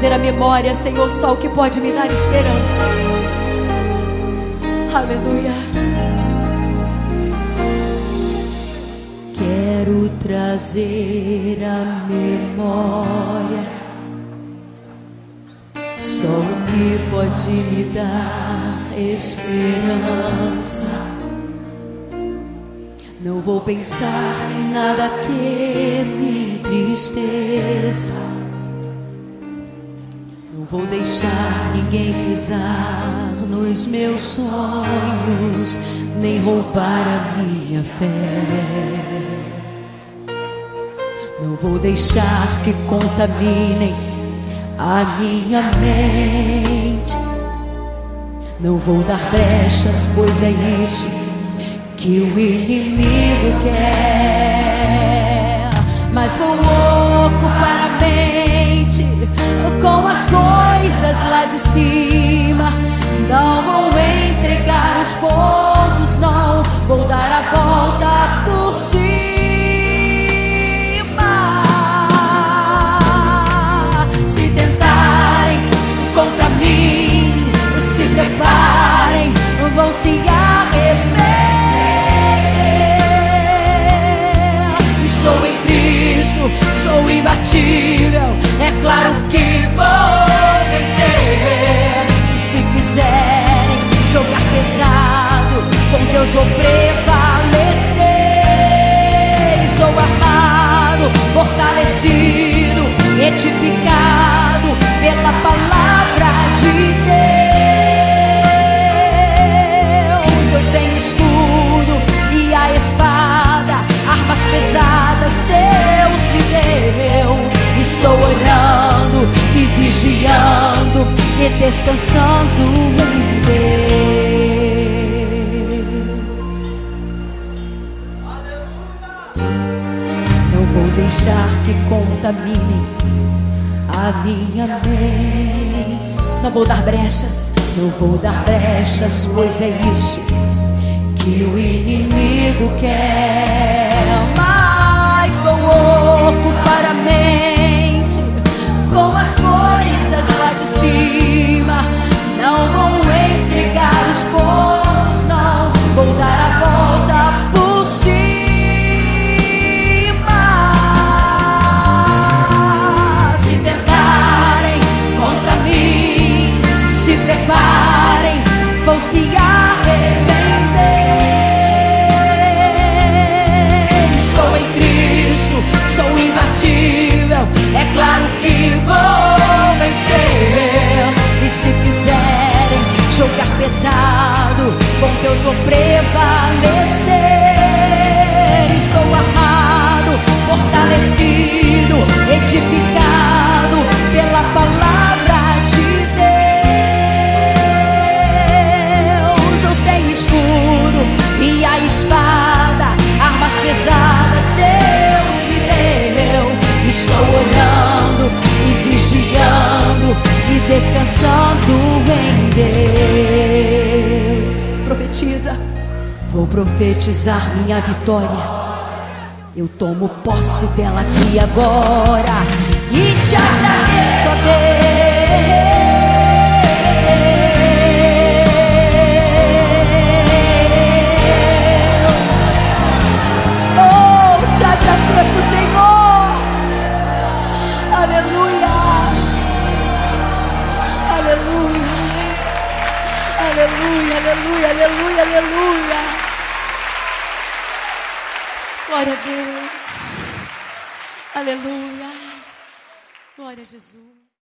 trazer à memória, Senhor, só o que pode me dar esperança. Aleluia. Quero trazer à memória só o que pode me dar esperança. Não vou pensar em nada que me entristeça. Não vou deixar ninguém pisar nos meus sonhos, nem roubar a minha fé. Não vou deixar que contaminem a minha mente. Não vou dar brechas, pois é isso que o inimigo quer. Mas vou ocupar a mente com as coisas lá de cima. Não vou entregar os pontos, não vou dar a volta por cima. Se tentarem contra mim, se preparem, vão se arrepender. Sou em Cristo, sou imbatível, é claro que vou vencer. E se quiserem jogar pesado, com Deus vou prevalecer. Estou armado, fortalecido, edificado pela palavra de Deus. Eu tenho escudo e a espada, armas pesadas Deus me deu. Estou orando e vigiando e descansando em Deus. Não vou deixar que contaminem a minha mente. Não vou dar brechas, não vou dar brechas, pois é isso que o inimigo quer. Mas vou ocupar a mente com as coisas lá de cima. Não vou entregar os pontos, não vou dar a volta por cima. Se tentarem contra mim, se preparem, vão se arrepender. Sou imbatível, é claro que vou vencer. E se quiserem jogar pesado, com Deus vou prevalecer. Estou armado, fortalecido, edificado pela palavra de Deus. Eu tenho escudo e a espada, armas pesadas Deus me deu. Estou orando e vigiando e descansando em Deus. Profetiza. Vou profetizar minha vitória. Eu tomo posse dela aqui agora e te agradeço, ó Deus. Oh, te agradeço, Senhor. Aleluia. Aleluia. Aleluia, aleluia, aleluia, aleluia. Glória a Deus. Aleluia. Glória a Jesus.